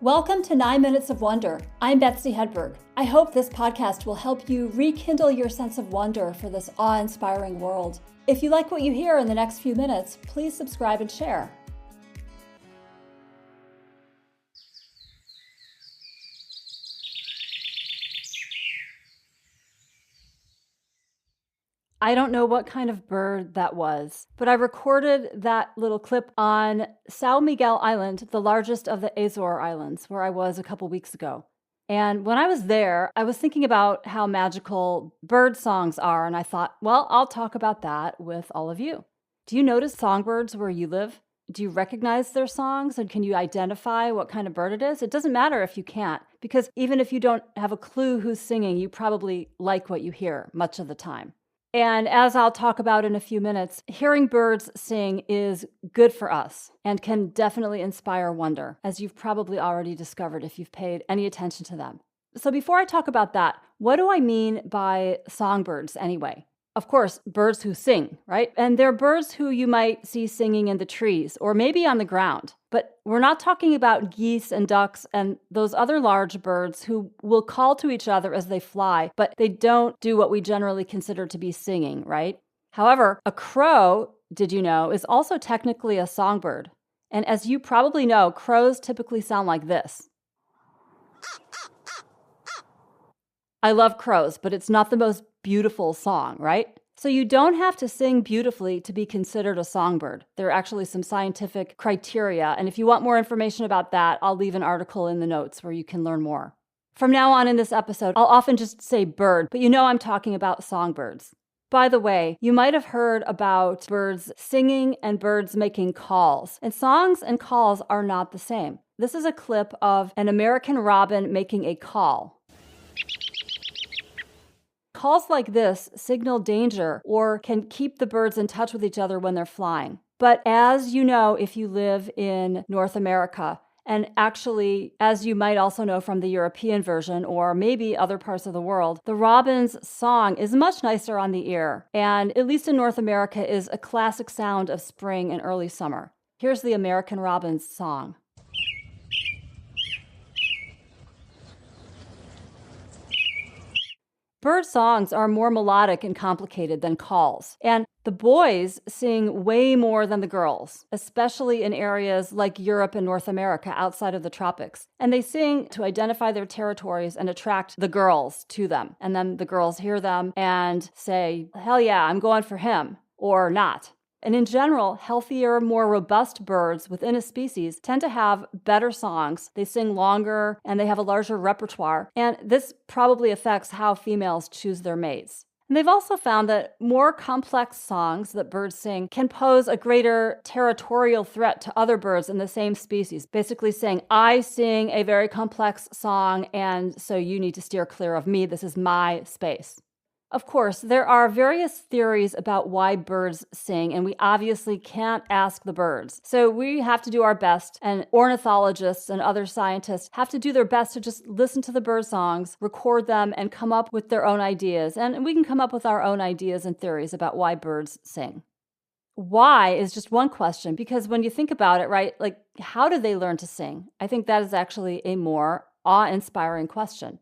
Welcome to 9 Minutes of Wonder. I'm Betsy Hedberg. I hope this podcast will help you rekindle your sense of wonder for this awe-inspiring world. If you like what you hear in the next few minutes, please subscribe and share. I don't know what kind of bird that was, but I recorded that little clip on São Miguel Island, the largest of the Azore Islands, where I was a couple weeks ago. And when I was there, I was thinking about how magical bird songs are, and I thought, well, I'll talk about that with all of you. Do you notice songbirds where you live? Do you recognize their songs, and can you identify what kind of bird it is? It doesn't matter if you can't, because even if you don't have a clue who's singing, you probably like what you hear much of the time. And as I'll talk about in a few minutes, hearing birds sing is good for us and can definitely inspire wonder, as you've probably already discovered if you've paid any attention to them. So before I talk about that, what do I mean by songbirds anyway? Of course, birds who sing, right? And they're birds who you might see singing in the trees or maybe on the ground. But we're not talking about geese and ducks and those other large birds who will call to each other as they fly, but they don't do what we generally consider to be singing, right? However, a crow, did you know, is also technically a songbird. And as you probably know, crows typically sound like this. I love crows, but it's not the most beautiful song, right? So you don't have to sing beautifully to be considered a songbird. There are actually some scientific criteria, and if you want more information about that, I'll leave an article in the notes where you can learn more. From now on in this episode, I'll often just say bird, but you know I'm talking about songbirds. By the way, you might have heard about birds singing and birds making calls, and songs and calls are not the same. This is a clip of an American robin making a call. Calls like this signal danger or can keep the birds in touch with each other when they're flying. But as you know, if you live in North America, and actually, as you might also know from the European version or maybe other parts of the world, the robin's song is much nicer on the ear, and at least in North America is a classic sound of spring and early summer. Here's the American robin's song. Bird songs are more melodic and complicated than calls, and the boys sing way more than the girls, especially in areas like Europe and North America outside of the tropics. And they sing to identify their territories and attract the girls to them. And then the girls hear them and say, hell yeah, I'm going for him, or not. And in general, healthier, more robust birds within a species tend to have better songs. They sing longer and they have a larger repertoire. And this probably affects how females choose their mates. And they've also found that more complex songs that birds sing can pose a greater territorial threat to other birds in the same species. Basically saying, I sing a very complex song, and so you need to steer clear of me. This is my space. Of course, there are various theories about why birds sing, and we obviously can't ask the birds. So we have to do our best, and ornithologists and other scientists have to do their best to just listen to the bird songs, record them, and come up with their own ideas. And we can come up with our own ideas and theories about why birds sing. Why is just one question, because when you think about it, right, like how do they learn to sing? I think that is actually a more awe-inspiring question.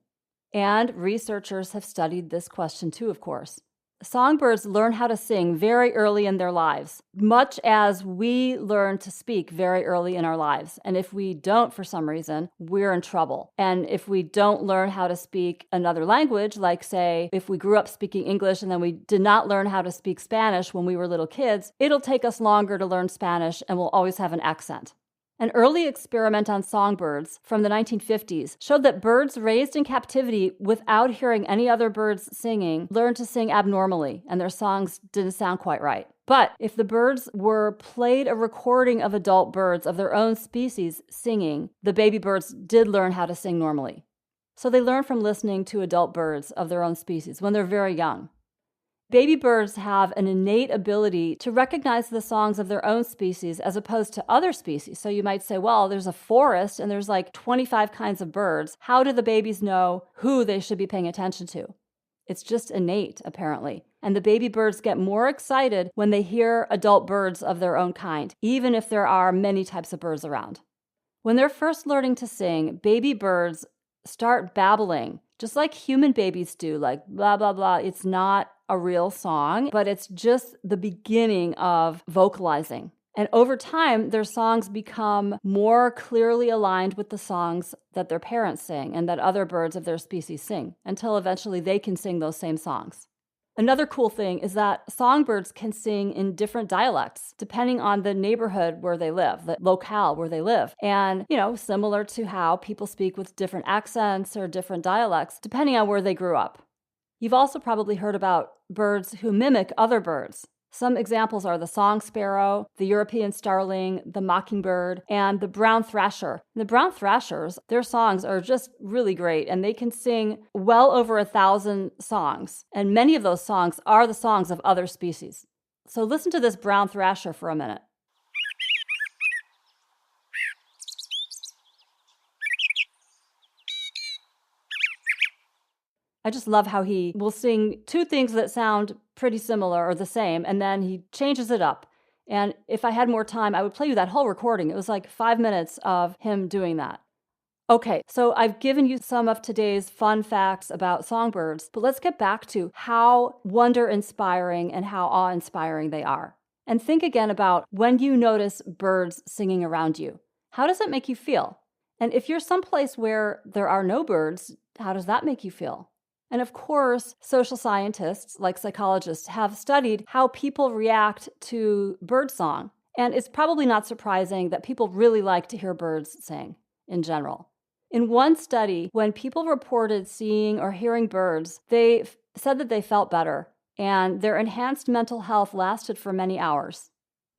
And researchers have studied this question too, of course. Songbirds learn how to sing very early in their lives, much as we learn to speak very early in our lives. And if we don't, for some reason, we're in trouble. And if we don't learn how to speak another language, like say, if we grew up speaking English and then we did not learn how to speak Spanish when we were little kids, it'll take us longer to learn Spanish and we'll always have an accent. An early experiment on songbirds from the 1950s showed that birds raised in captivity without hearing any other birds singing learned to sing abnormally, and their songs didn't sound quite right. But if the birds were played a recording of adult birds of their own species singing, the baby birds did learn how to sing normally. So they learn from listening to adult birds of their own species when they're very young. Baby birds have an innate ability to recognize the songs of their own species as opposed to other species. So you might say, well, there's a forest and there's like 25 kinds of birds. How do the babies know who they should be paying attention to? It's just innate, apparently. And the baby birds get more excited when they hear adult birds of their own kind, even if there are many types of birds around. When they're first learning to sing, baby birds start babbling, just like human babies do, like blah, blah, blah. It's not a real song, but it's just the beginning of vocalizing. And over time, their songs become more clearly aligned with the songs that their parents sing and that other birds of their species sing, until eventually they can sing those same songs. Another cool thing is that songbirds can sing in different dialects depending on the neighborhood where they live, the locale where they live. And, similar to how people speak with different accents or different dialects depending on where they grew up. You've also probably heard about birds who mimic other birds. Some examples are the song sparrow, the European starling, the mockingbird, and the brown thrasher. The brown thrashers, their songs are just really great, and they can sing well over 1,000 songs. And many of those songs are the songs of other species. So listen to this brown thrasher for a minute. I just love how he will sing two things that sound pretty similar or the same, and then he changes it up. And if I had more time, I would play you that whole recording. It was like 5 minutes of him doing that. Okay, so I've given you some of today's fun facts about songbirds, but let's get back to how wonder-inspiring and how awe-inspiring they are. And think again about when you notice birds singing around you. How does it make you feel? And if you're someplace where there are no birds, how does that make you feel? And of course, social scientists, like psychologists, have studied how people react to birdsong. And it's probably not surprising that people really like to hear birds sing in general. In one study, when people reported seeing or hearing birds, they said that they felt better, and their enhanced mental health lasted for many hours.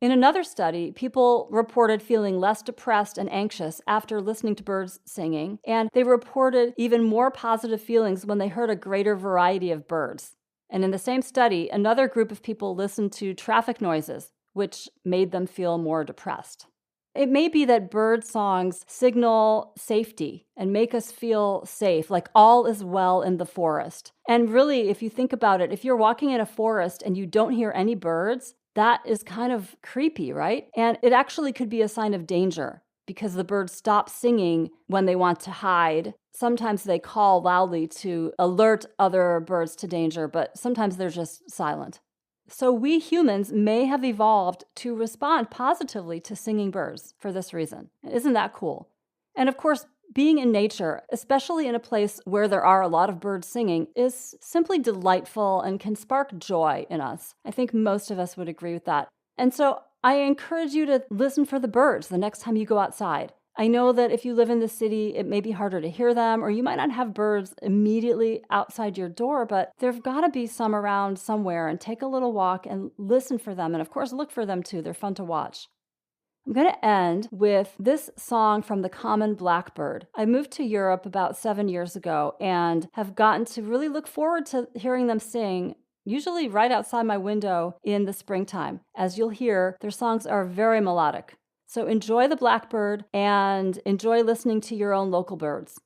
In another study, people reported feeling less depressed and anxious after listening to birds singing, and they reported even more positive feelings when they heard a greater variety of birds. And in the same study, another group of people listened to traffic noises, which made them feel more depressed. It may be that bird songs signal safety and make us feel safe, like all is well in the forest. And really, if you think about it, if you're walking in a forest and you don't hear any birds, that is kind of creepy, right? And it actually could be a sign of danger because the birds stop singing when they want to hide. Sometimes they call loudly to alert other birds to danger, but sometimes they're just silent. So we humans may have evolved to respond positively to singing birds for this reason. Isn't that cool? And of course, being in nature, especially in a place where there are a lot of birds singing, is simply delightful and can spark joy in us. I think most of us would agree with that. And so I encourage you to listen for the birds the next time you go outside. I know that if you live in the city, it may be harder to hear them, or you might not have birds immediately outside your door, but there've got to be some around somewhere, and take a little walk and listen for them. And of course, look for them too. They're fun to watch. I'm going to end with this song from the common blackbird. I moved to Europe about 7 years ago and have gotten to really look forward to hearing them sing, usually right outside my window in the springtime. As you'll hear, their songs are very melodic. So enjoy the blackbird and enjoy listening to your own local birds.